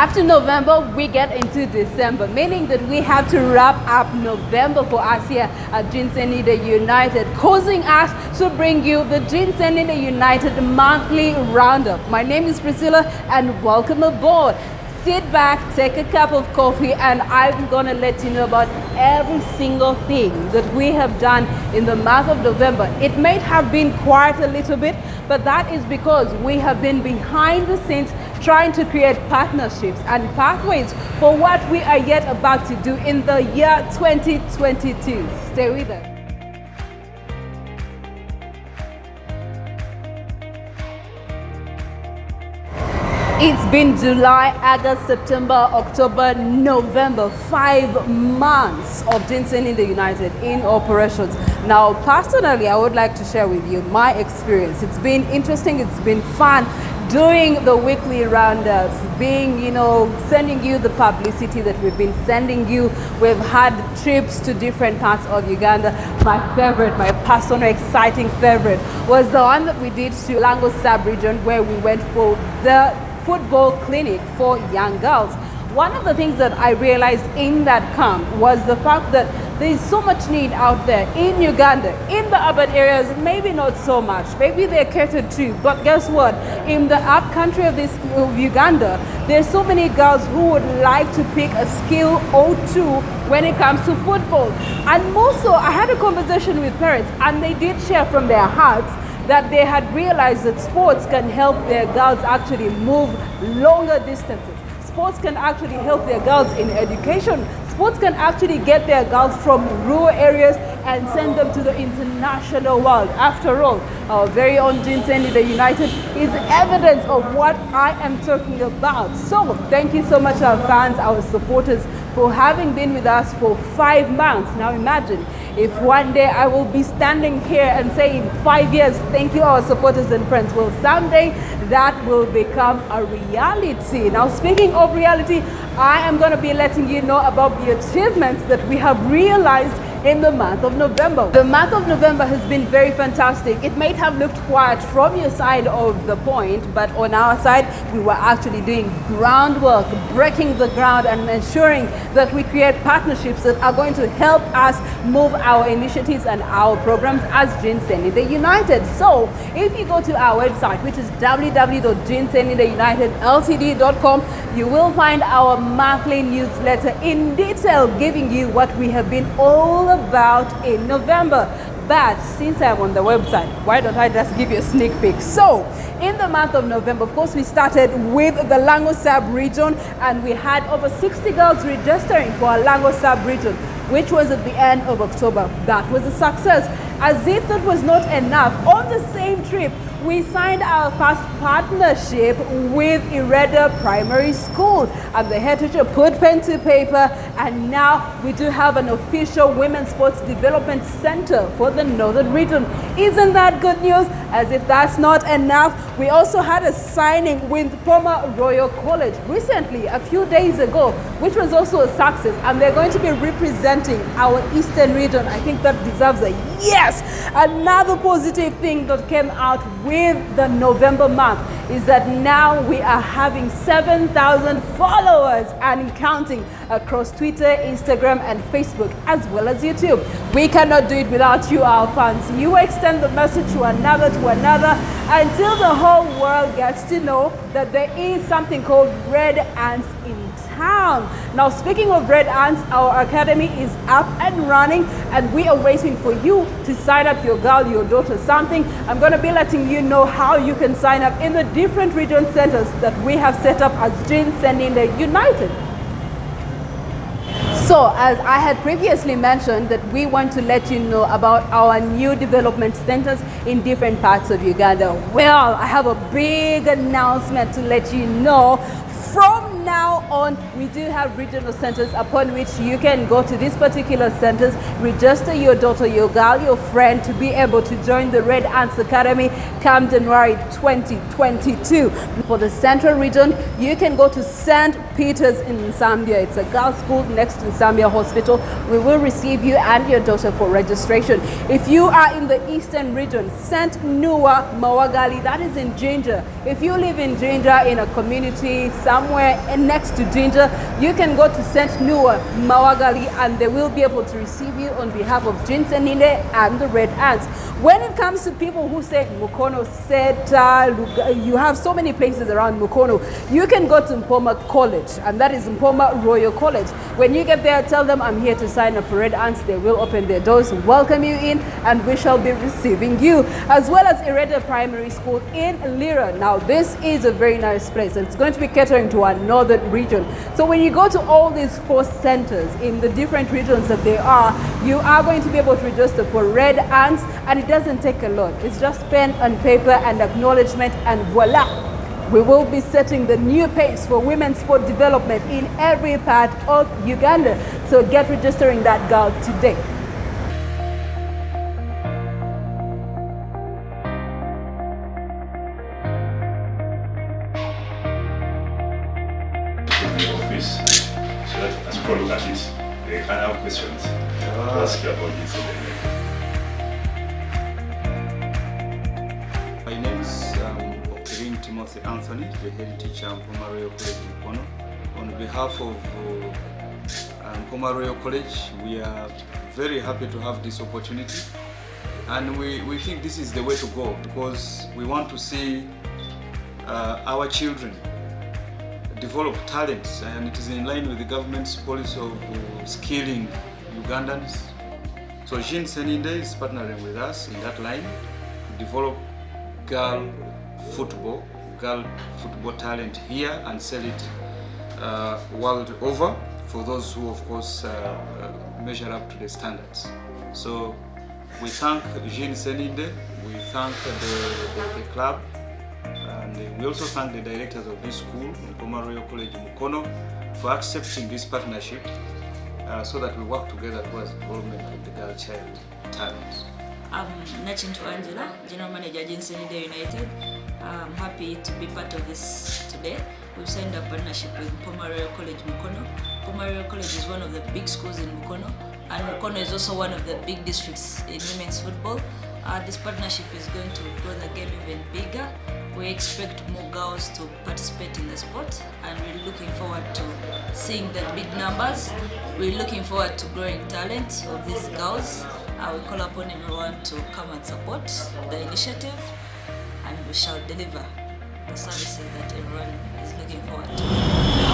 After November, we get into December, meaning that we have to wrap up November for us here at Sseninde United, causing us to bring you the Sseninde United monthly roundup. My name is Priscilla and welcome aboard. Sit back, take a cup of coffee, and I'm going to let you know about every single thing that we have done in the month of November. It may have been quiet a little bit, but that is because we have been behind the scenes trying to create partnerships and pathways for what we are yet about to do in the year 2022. Stay with us. It's been July, August, September, October, November, 5 months of Sseninde United in operations. Now, personally, I would like to share with you my experience. It's been interesting, it's been fun doing the weekly roundups, sending you the publicity that we've been sending you. We've had trips to different parts of Uganda. My favorite, my personal exciting favorite was the one that we did to Lango sub-region, where we went for the football clinic for young girls. One of the things that I realized in that camp was the fact that there is so much need out there in Uganda. In the urban areas, maybe not so much. Maybe they're catered to, but guess what? In the up country of Uganda, there's so many girls who would like to pick a skill or two when it comes to football. And more so, I had a conversation with parents, and they did share from their hearts that they had realized that sports can help their girls actually move longer distances. Sports can actually help their girls in education. Sports can actually get their girls from rural areas and send them to the international world. After all, our very own Sseninde United is evidence of what I am talking about. So thank you so much, our fans, our supporters, for having been with us for 5 months. Now imagine if one day I will be standing here and saying 5 years, thank you our supporters and friends. Well, someday that will become a reality. Now, speaking of reality, I am going to be letting you know about the achievements that we have realized in the month of November. The month of November has been very fantastic. It may have looked quiet from your side of the point, but on our side, we were actually doing groundwork, breaking the ground and ensuring that we create partnerships that are going to help us move our initiatives and our programs as Sseninde United. So if you go to our website, which is www.ssenindeuunitedltd.com, you will find our monthly newsletter in detail, giving you what we have been all about in November. But since I'm on the website, why don't I just give you a sneak peek? So in the month of November, of course, we started with the Lango sub-region, and we had over 60 girls registering for our Lango sub-region, which was at the end of October. That was a success. As if that was not enough, on the same trip, we signed our first partnership with Ireda Primary School, and the head teacher put pen to paper, and now we do have an official Women's Sports Development Center for the Northern Region. Isn't that good news? As if that's not enough, we also had a signing with Poma Royal College recently, a few days ago, which was also a success, and they're going to be representing our Eastern region. I think that deserves a yes. Another positive thing that came out with the November month is that now we are having 7,000 followers and counting across Twitter, Instagram, and Facebook, as well as YouTube. We cannot do it without you, our fans. You extend the message to another, until the whole world gets to know that there is something called Red Ants in town. Now, speaking of Red Ants, our academy is up and running, and we are waiting for you to sign up your girl, your daughter, something. I'm going to be letting you know how you can sign up in the different region centers that we have set up as Sseninde United. So, as I had previously mentioned, that we want to let you know about our new development centers in different parts of Uganda. Well, I have a big announcement to let you know. From now on, we do have regional centers upon which you can go to these particular centers, register your daughter, your girl, your friend to be able to join the Red Ants Academy come January 2022. For the central region, you can go to St. Peters in Zambia. It's a girls' school next to Zambia Hospital. We will receive you and your daughter for registration. If you are in the eastern region, St. Nua Mawagali, that is in Jinja. If you live in Jinja, in a community somewhere next to Jinja, you can go to St. Nua Mawagali and they will be able to receive you on behalf of Sseninde and the Red Ants. When it comes to people who say Mukono, Seta, you have so many places around Mukono, you can go to Mpoma College, and that is Mpoma Royal College. When you get there, tell them I'm here to sign up for Red Ants. They will open their doors, welcome you in, and we shall be receiving you. As well as Ireda Primary School in Lira. Now, this is a very nice place. It's going to be catering to our northern region. So when you go to all these 4 centers in the different regions that they are, you are going to be able to register for Red Ants, and it doesn't take a lot. It's just pen and paper and acknowledgement, and voila! We will be setting the new pace for women's sport development in every part of Uganda. So get registering that girl today. Office, so that as people look at it, they can have questions to ask you about this. My name is Timothy Anthony, the head teacher at Mpoma Royal College Mukono. On behalf of Mpoma Royal College, we are very happy to have this opportunity, and we think this is the way to go, because we want to see our children develop talents, and it is in line with the government's policy of skilling Ugandans. So Sseninde is partnering with us in that line to develop girl football talent here and sell it world over for those who, of course, measure up to the standards. So we thank Sseninde, we thank the club, and we also thank the directors of this school, Mpoma Royal College Mukono, for accepting this partnership so that we work together towards the development of the girl child talent. I'm Nachinto Angela, General Manager at Sseninde United. I'm happy to be part of this today. We've signed a partnership with Mpoma Royal College Mukono. Mpoma Royal College is one of the big schools in Mukono, and Mukono is also one of the big districts in women's football. This partnership is going to grow the game even bigger. We expect more girls to participate in the sport, and we're looking forward to seeing the big numbers. We're looking forward to growing talent of these girls. We call upon everyone to come and support the initiative, and we shall deliver the services that everyone is looking forward to.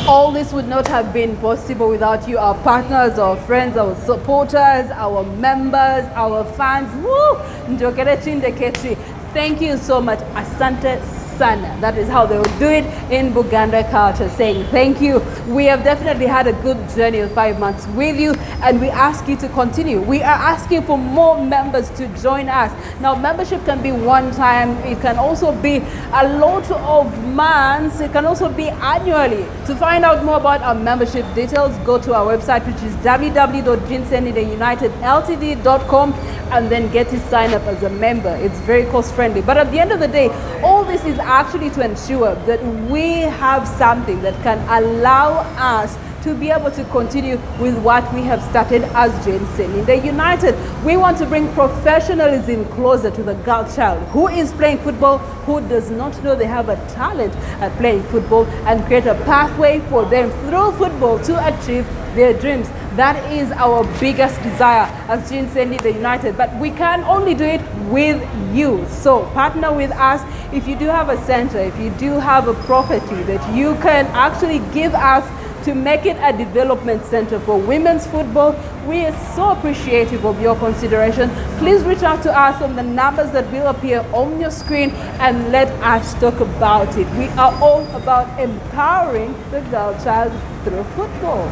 All this would not have been possible without you, our partners, our friends, our supporters, our members, our fans. Woo! Njokere Chindeketi. Thank you so much. Asante sana. That is how they would do it in Buganda culture, saying thank you. We have definitely had a good journey of 5 months with you, and we ask you to continue. We are asking for more members to join us. Now, membership can be one time. It can also be a lot of months. It can also be annually. To find out more about our membership details, go to our website, which is www.ssenindeuNitedLtd.com, and then get to sign up as a member. It's very cost friendly. But at the end of the day, all this is actually to ensure that we have something that can allow us to be able to continue with what we have started as Sseninde United. We want to bring professionalism closer to the girl child who is playing football, who does not know they have a talent at playing football, and create a pathway for them through football to achieve their dreams. That is our biggest desire as Sseninde United, but we can only do it with you. So partner with us. If you do have a center, if you do have a property that you can actually give us to make it a development center for women's football, we are so appreciative of your consideration. Please reach out to us on the numbers that will appear on your screen and let us talk about it. We are all about empowering the girl child through football.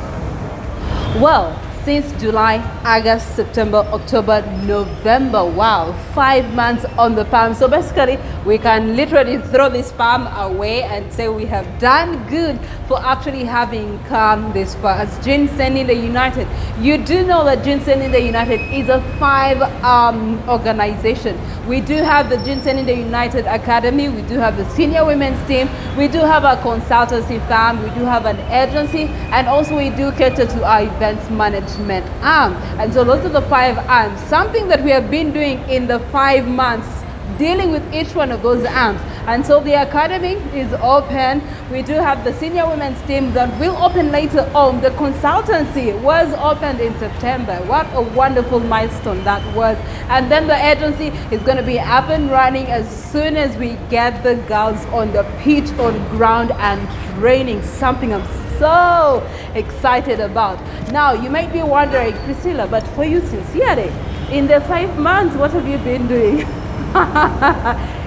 Well, since July, August, September, October, November. Wow, 5 months on the palm. So basically, we can literally throw this palm away and say we have done good for actually having come this far. As Sseninde United, you do know that Sseninde United is a 5-arm organization. We do have the Sseninde United Academy, we do have the senior women's team, we do have a consultancy firm, we do have an agency, and also we do cater to our events management arm. And so those are the 5 arms. Something that we have been doing in the 5 months, dealing with each one of those arms. And so the academy is open. We do have the senior women's team that will open later on. The consultancy was opened in September. What a wonderful milestone that was. And then the agency is going to be up and running as soon as we get the girls on the pitch, on ground, and training, something I'm so excited about. Now, you might be wondering, Priscilla, but for you sincerely, in the 5 months, what have you been doing?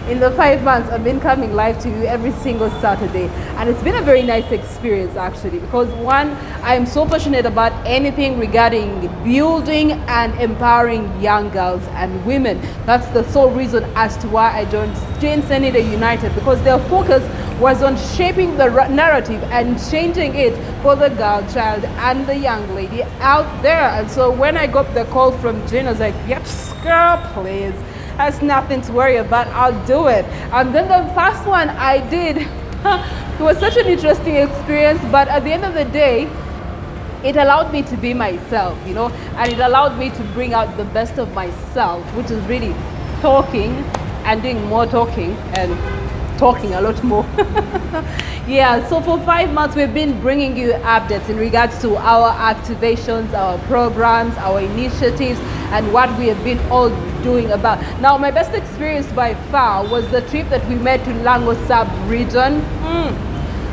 In the 5 months, I've been coming live to you every single Saturday, and it's been a very nice experience actually, because one, I'm so passionate about anything regarding building and empowering young girls and women. That's the sole reason as to why I joined Sseninde United, because their focus was on shaping the narrative and changing it for the girl child and the young lady out there. And so when I got the call from Jane, I was like, yep, girl, please. That's nothing to worry about, I'll do it. And then the first one I did, it was such an interesting experience, but at the end of the day, it allowed me to be myself, you know, and it allowed me to bring out the best of myself, which is really talking and doing more talking and talking a lot more. Yeah, so for 5 months we've been bringing you updates in regards to our activations, our programs, our initiatives, and what we have been all doing about. Now, my best experience by far was the trip that we made to Lango sub-region.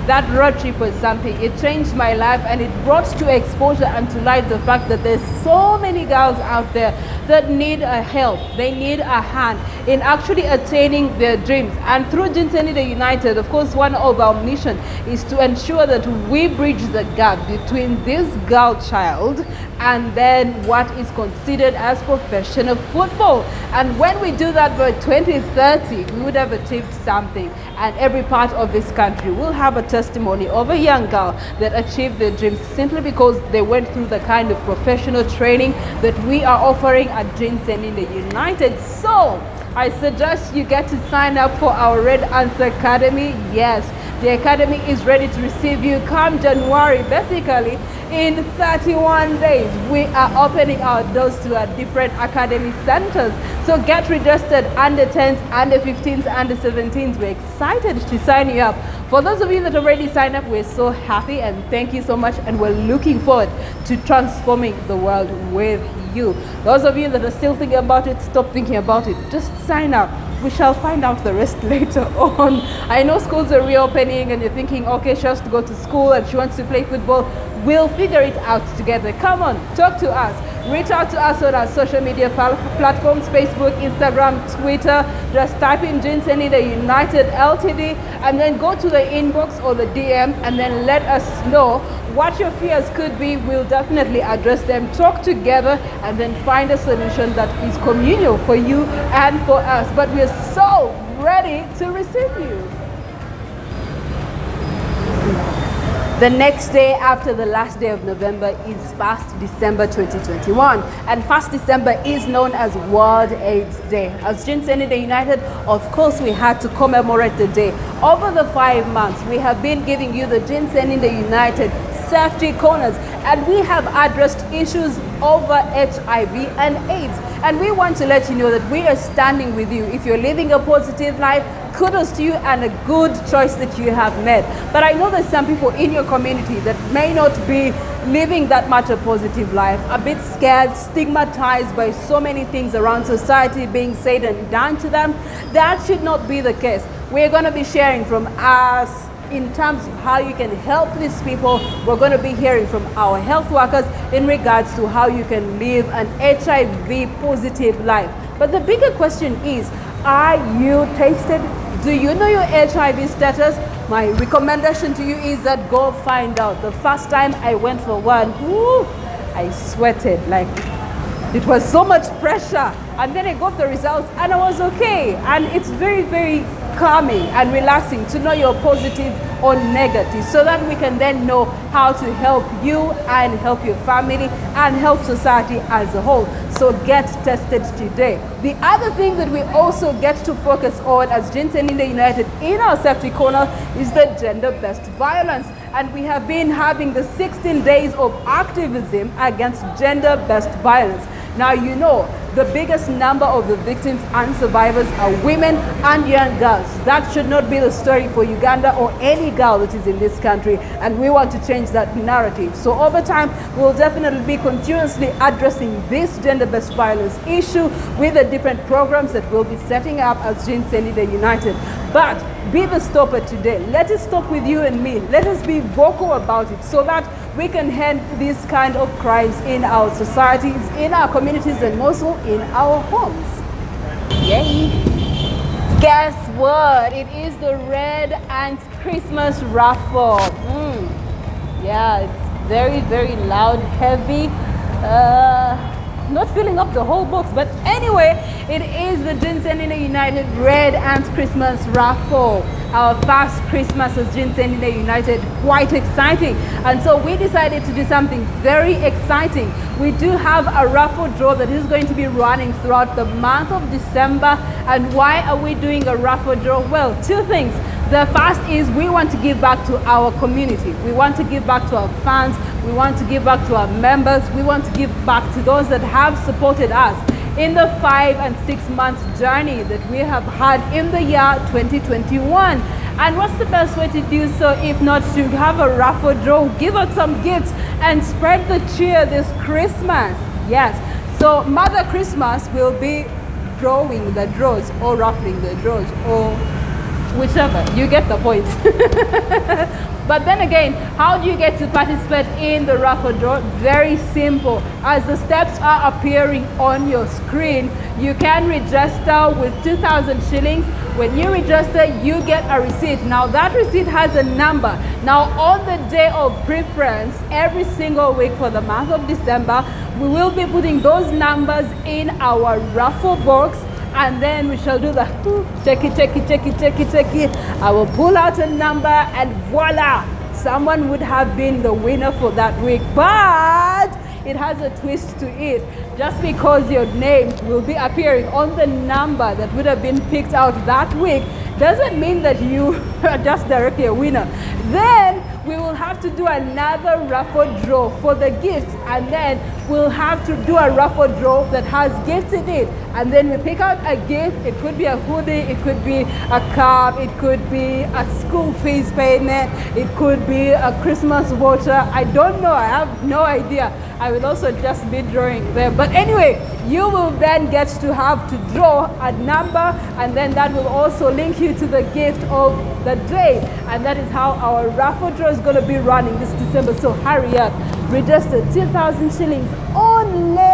That road trip was something. It changed my life, and it brought to exposure and to light the fact that there's so many girls out there that need a help. They need a hand in actually attaining their dreams. And through Sseninde United, of course, one of our mission is to ensure that we bridge the gap between this girl child and then what is considered as professional football. And when we do that by 2030, we would have achieved something. And every part of this country will have a testimony of a young girl that achieved their dreams simply because they went through the kind of professional training that we are offering at Sseninde United. So I suggest you get to sign up for our Red Answer Academy. Yes, the academy is ready to receive you come January. Basically, in 31 days, we are opening our doors to our different academy centers. So get registered, under 10s, under 15s, under 17s. We're excited to sign you up. For those of you that already signed up, we're so happy and thank you so much, and we're looking forward to transforming the world with you. Those of you that are still thinking about it, stop thinking about it. Just sign up. We shall find out the rest later on. I know schools are reopening and you're thinking, okay, she has to go to school and she wants to play football. We'll figure it out together. Come on, talk to us. Reach out to us on our social media platforms, Facebook, Instagram, Twitter. Just type in Sseninde United Ltd and then go to the inbox or the DM and then let us know what your fears could be. We'll definitely address them, talk together, and then find a solution that is communal for you and for us. But we're so ready to receive you. The next day after the last day of November is 1st December 2021, and 1st December is known as World AIDS Day. As Sseninde United, of course, we had to commemorate the day. Over the 5 months, we have been giving you the Sseninde United Safety Corners, and we have addressed issues over HIV and AIDS. And we want to let you know that we are standing with you. If you're living a positive life, kudos to you and a good choice that you have made. But I know there's some people in your community that may not be living that much a positive life, a bit scared, stigmatized by so many things around society being said and done to them. That should not be the case. We're going to be sharing from us in terms of how you can help these people. We're going to be hearing from our health workers in regards to how you can live an HIV positive life. But the bigger question is, are you tested? Do you know your HIV status? My recommendation to you is that go find out. The first time I went for one, I sweated like it was so much pressure, and then I got the results and I was okay. And it's very, very calming and relaxing to know you're positive or negative, so that we can then know how to help you and help your family and help society as a whole. So get tested today. The other thing that we also get to focus on as Sseninde United in our safety corner is the gender-based violence. And we have been having the 16 days of activism against gender-based violence. Now, you know, the biggest number of the victims and survivors are women and young girls. That should not be the story for Uganda or any girl that is in this country, and we want to change that narrative. So over time, we'll definitely be continuously addressing this gender-based violence issue with the different programs that we'll be setting up as Sseninde United. But be the stopper today. Let it stop with you and me. Let us be vocal about it so that we can end these kind of crimes in our societies, in our communities, and also in our homes. Yay! Guess what? It is the Red Ant Christmas raffle. Yeah, it's very, very loud, heavy. Not filling up the whole box, but anyway, it is the Sseninde United Red Ant Christmas raffle. Our first Christmas as Sseninde United, quite exciting. And so we decided to do something very exciting. We do have a raffle draw that is going to be running throughout the month of December. And why are we doing a raffle draw? Well, two things. The first is we want to give back to our community. We want to give back to our fans. We want to give back to our members. We want to give back to those that have supported us in the 5 and 6 months journey that we have had in the year 2021. And what's the best way to do so if not to have a raffle draw, give out some gifts and spread the cheer this Christmas? Yes, so Mother Christmas will be drawing the draws or raffling the draws or whichever, you get the point. But then again, how do you get to participate in the raffle draw? Very simple. As the steps are appearing on your screen, you can register with 2,000 shillings. When you register, you get a receipt. Now that receipt has a number. Now on the day of preference, every single week for the month of December, we will be putting those numbers in our raffle box. And then we shall do the check it. I will pull out a number and voila, someone would have been the winner for that week. But it has a twist to it. Just because your name will be appearing on the number that would have been picked out that week doesn't mean that you are just directly a winner. Then we will have to do another raffle draw for the gifts, and then we'll have to do a raffle draw that has gifts in it. And then we pick out a gift. It could be a hoodie, it could be a cup, it could be a school fees payment, it could be a Christmas voucher. I don't know, I have no idea. I will also just be drawing them. But anyway, you will then get to have to draw a number, and then that will also link you to the gift of the day. And that is how our raffle draw is going to be running this December. So hurry up, register 2,000 shillings only,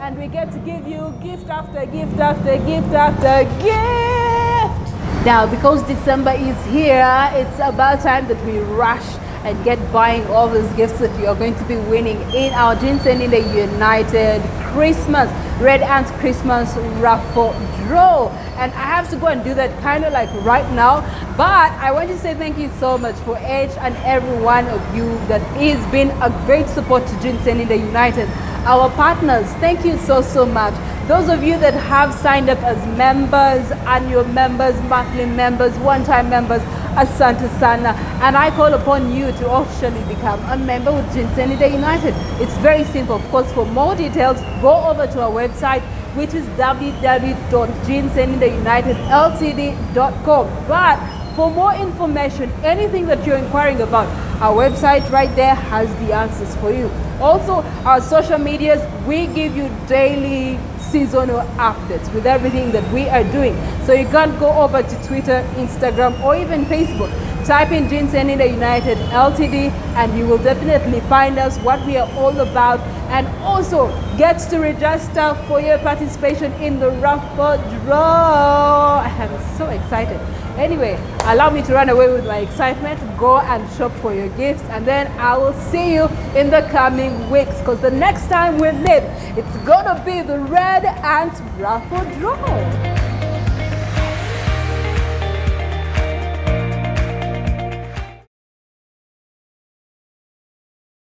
and we get to give you gift after gift after gift after gift. Now, because December is here, it's about time that we rush and get buying all those gifts that you are going to be winning in our Sseninde United Christmas Red Ant Christmas raffle draw. And I have to go and do that kind of like right now, but I want to say thank you so much for each and every one of you that has been a great support to Sseninde United. Our partners, thank you so much. Those of you that have signed up as members, annual members, monthly members, one-time members, asante sana, and I call upon you to officially become a member with Sseninde United. It's very simple. Of course, for more details, go over to our website, which is www.ssenindeuunitedltd.com. But for more information, anything that you're inquiring about, our website right there has the answers for you. Also, our social medias, we give you daily seasonal updates with everything that we are doing. So you can go over to Twitter, Instagram, or even Facebook. type in Sseninde United Ltd and you will definitely find us, what we are all about, and also get to register for your participation in the raffle draw. I'm so excited. Anyway, allow me to run away with my excitement, go and shop for your gifts, and then I will see you in the coming weeks, because the next time we meet, it's gonna be the Red Ant raffle draw.